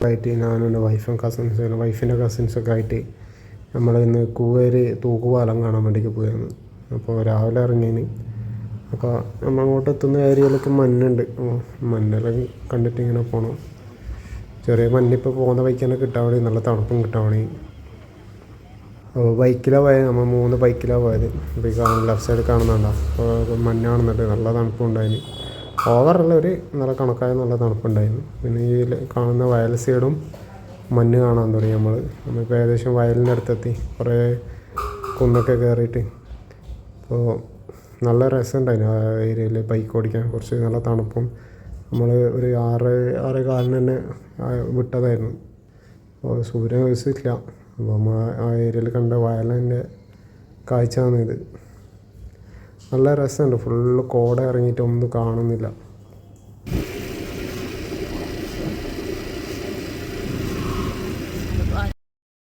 ആയിട്ട് ഞാനും എൻ്റെ വൈഫിൻ്റെ കസിൻസൊക്കെ ആയിട്ട് നമ്മൾ ഇന്ന് കൂവേരി തൂക്കുപാലം കാണാൻ വേണ്ടിയിട്ട് പോയിരുന്നു. അപ്പോൾ രാവിലെ ഇറങ്ങിയതിന് അപ്പോൾ നമ്മൾ അങ്ങോട്ട് എത്തുന്ന ഏരിയയിലൊക്കെ മഞ്ഞുണ്ട്. മഞ്ഞെല്ലാം കണ്ടിട്ട് ഇങ്ങനെ പോകണം. ചെറിയ മഞ്ഞിപ്പോൾ പോകുന്ന വഴിക്ക് തന്നെ കിട്ടാൻ വേണ്ടി നല്ല തണുപ്പും കിട്ടാൻ വേണ്ടി. അപ്പോൾ ബൈക്കിലാണ് പോയത്, നമ്മൾ 3 ബൈക്കിലാണ് പോയത്. അപ്പോൾ ഈ ലെഫ്റ്റ് സൈഡ് കാണുന്നുണ്ടോ, അപ്പോൾ മഞ്ഞ് കാണുന്നുണ്ട്. നല്ല തണുപ്പുണ്ടായിരുന്നു. ഓവറല്ല, ഒരു നല്ല കണക്കായ നല്ല തണുപ്പുണ്ടായിരുന്നു. പിന്നെ ഈ കാണുന്ന വയൽ സൈഡും മഞ്ഞ് കാണാൻ തുടങ്ങി. നമ്മളിപ്പോൾ ഏകദേശം വയലിൻ്റെ അടുത്തെത്തി. കുറേ കുന്നൊക്കെ കയറിയിട്ട് അപ്പോൾ നല്ല രസമുണ്ടായിരുന്നു ആ ഏരിയയിൽ ബൈക്ക് ഓടിക്കാൻ. കുറച്ച് നല്ല തണുപ്പും. നമ്മൾ ഒരു 6-6:15 തന്നെ വിട്ടതായിരുന്നു. അപ്പോൾ സൂര്യൻ ഉദിച്ചിട്ടില്ല. അപ്പോൾ നമ്മൾ ആ ഏരിയയിൽ കണ്ട വയലിൻ്റെ കാഴ്ചയാണ് ഇത്. നല്ല രസമുണ്ട്. ഫുള്ള് കോട ഇറങ്ങിയിട്ട് ഒന്നും കാണുന്നില്ല.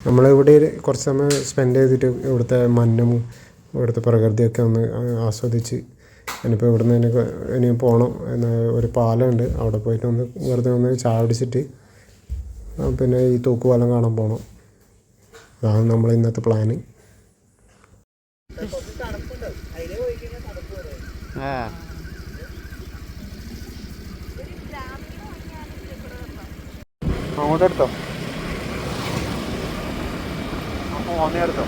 നമ്മളിവിടെ കുറച്ച് സമയം സ്പെൻഡ് ചെയ്തിട്ട് ഇവിടുത്തെ മഞ്ഞും ഇവിടുത്തെ പ്രകൃതിയൊക്കെ ഒന്ന് ആസ്വദിച്ച് ഇനിയിപ്പോൾ ഇവിടുന്ന് ഇനി പോകണം. ഒരു പാലമുണ്ട്, അവിടെ പോയിട്ട് വെറുതെ ഒന്ന് ചായ കുടിച്ചിട്ട് പിന്നെ ഈ തൂക്കുപാലം കാണാൻ പോകണം. അതാണ് നമ്മൾ ഇന്നത്തെ പ്ലാന്. അങ്ങോട്ടെടുത്തോ, എടുത്തോ.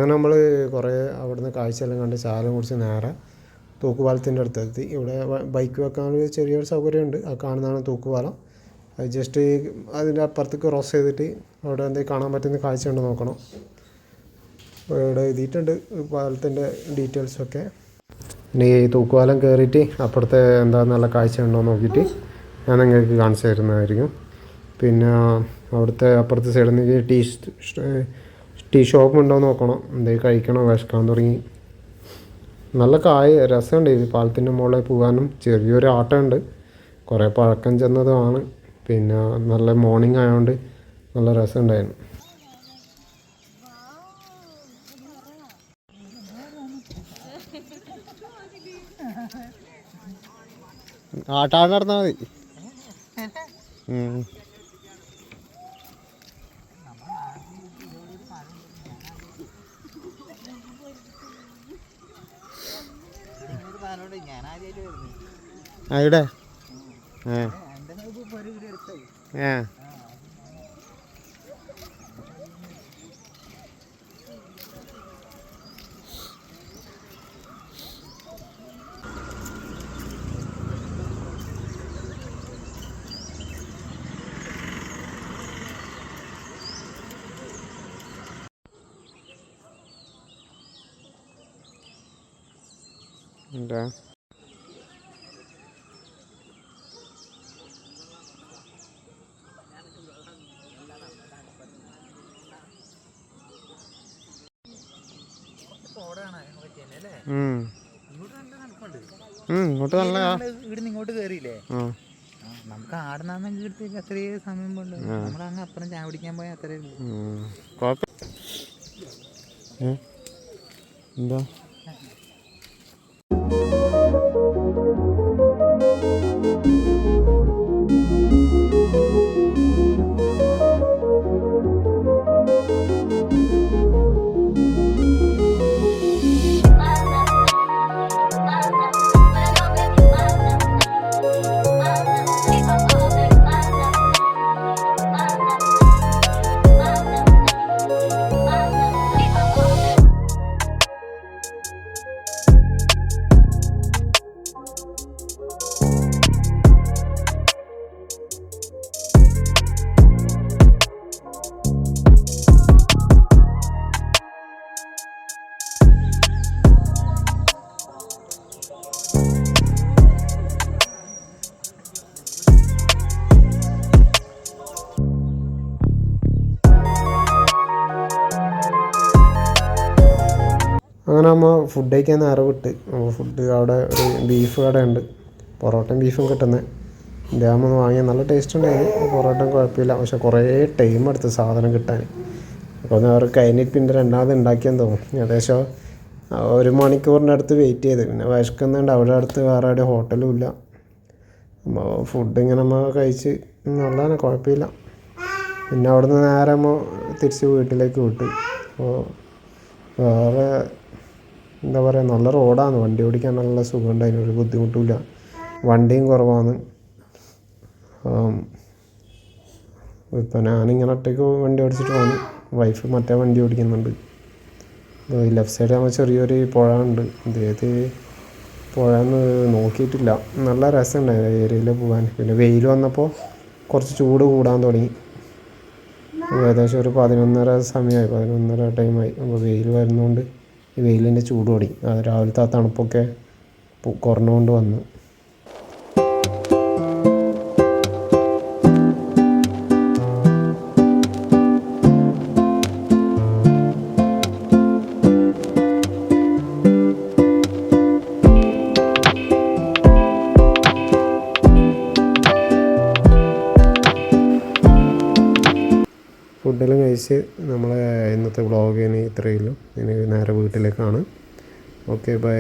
അങ്ങനെ നമ്മൾ കുറേ അവിടുന്ന് കാഴ്ചയെല്ലാം കണ്ട് ചായം കുടിച്ച് നേരെ തൂക്കുപാലത്തിൻ്റെ അടുത്തെത്തി. ഇവിടെ ബൈക്ക് വെക്കാനൊരു ചെറിയൊരു സൗകര്യമുണ്ട്. ആ കാണുന്നതാണ് തൂക്കുപാലം. അത് ജസ്റ്റ് അതിൻ്റെ അപ്പുറത്തേക്ക് ക്രോസ് ചെയ്തിട്ട് അവിടെ എന്തെങ്കിലും കാണാൻ പറ്റുന്ന കാഴ്ച ഉണ്ട് നോക്കണം. ഇവിടെ എഴുതിയിട്ടുണ്ട് പാലത്തിൻ്റെ ഡീറ്റെയിൽസൊക്കെ. ഇനി ഈ തൂക്കുപാലം കയറിയിട്ട് അപ്പുറത്തെ എന്താ നല്ല കാഴ്ച ഉണ്ടോ നോക്കിയിട്ട് ഞാൻ നിങ്ങൾക്ക് കാണിച്ചു തരുന്നതായിരിക്കും. പിന്നെ അവിടുത്തെ അപ്പുറത്തെ സൈഡിൽ നിന്ന് ടീ ഷോപ്പ് ഉണ്ടോ നോക്കണം. എന്തെങ്കിലും കഴിക്കണോ, വിശക്കാൻ തുടങ്ങി. നല്ല രസമുണ്ട് ഈ പാലത്തിൻ്റെ മുകളിൽ പോകാനും. ചെറിയൊരു ആട്ടമുണ്ട്, കുറേ പഴക്കം ചെന്നതുമാണ്. പിന്നെ നല്ല മോർണിംഗ് ആയതുകൊണ്ട് നല്ല രസമുണ്ടായിരുന്നു. ആട്ടാട് നടന്നാൽ മതി. അവിടെ എന്താ ഇങ്ങോട്ട് നല്ല ഇവിടുന്ന് ഇങ്ങോട്ട് കേറിയില്ലേ, നമുക്ക് ആടുന്ന കീഴത്തേക്ക് അത്രയും സമയം കൊണ്ട് നമ്മളങ്ങ് അപ്പുറം ചായ പിടിക്കാൻ പോയാൽ അത്രയും എന്താ അങ്ങനെ നമ്മൾ ഫുഡ് കഴിക്കാൻ നേരെ വിട്ട്. ഫുഡ് അവിടെ ഒരു ബീഫ് കടയുണ്ട്, പൊറോട്ടയും ബീഫും കിട്ടുന്നത്. ഡാമൊന്ന് വാങ്ങിയാൽ നല്ല ടേസ്റ്റ് ഉണ്ടായിരുന്നു. പൊറോട്ടയും കുഴപ്പമില്ല, പക്ഷെ കുറേ ടൈം എടുത്ത് സാധനം കിട്ടാൻ. അപ്പോൾ ഒന്ന് അവർ കഴിഞ്ഞിട്ട് പിന്നെ രണ്ടാമത് ഉണ്ടാക്കിയെന്ന് തോന്നും. ഏകദേശം 1 മണിക്കൂറിൻ്റെ അടുത്ത് വെയിറ്റ് ചെയ്ത്. പിന്നെ വിശക്കുന്നുണ്ട്, അവിടെ അടുത്ത് വേറെ എവിടെ ഹോട്ടലും ഇല്ല. അപ്പോൾ ഫുഡ് ഇങ്ങനെ നമ്മൾ കഴിച്ച് നല്ലതാണ്, കുഴപ്പമില്ല. പിന്നെ അവിടെ നിന്ന് നേരെ നമ്മൾ തിരിച്ച് വീട്ടിലേക്ക് വിട്ടു. അപ്പോൾ വേറെ എന്താ പറയുക, നല്ല റോഡാണ്, വണ്ടി ഓടിക്കാൻ നല്ല സുഖമുണ്ട്, അതിനൊരു ബുദ്ധിമുട്ടില്ല. വണ്ടിയും കുറവാണ്. ഇപ്പോൾ ഞാനിങ്ങനെ ഒറ്റയ്ക്ക് വണ്ടി ഓടിച്ചിട്ട് പോകുന്നു, വൈഫ് മറ്റേ വണ്ടി ഓടിക്കുന്നുണ്ട്. ഈ ലെഫ്റ്റ് സൈഡ് ആകുമ്പോൾ ചെറിയൊരു പുഴ ഉണ്ട്. ഇതേത് പുഴയെന്ന് നോക്കിയിട്ടില്ല. നല്ല രസമുണ്ടായി ഏരിയയിൽ പോകാൻ. പിന്നെ വെയിൽ വന്നപ്പോൾ കുറച്ച് ചൂട് കൂടാൻ തുടങ്ങി. ഏകദേശം ഒരു 11:30 സമയമായി, 11:30 ടൈമായി. അപ്പോൾ വെയിൽ വരുന്നതുകൊണ്ട് ഈ വെയിലിൻ്റെ ചൂട് തുടങ്ങി. അത് രാവിലത്തെ ആ തണുപ്പൊക്കെ കുറഞ്ഞുകൊണ്ട് വന്നു. ഫുഡെല്ലാം കഴിച്ച് നമ്മളെ ഇന്നത്തെ വ്ളോഗിന് ഇത്രയേ ഉള്ളൂ. ഇനി നേരെ വീട്ടിലേക്കാണ്. Okay, by.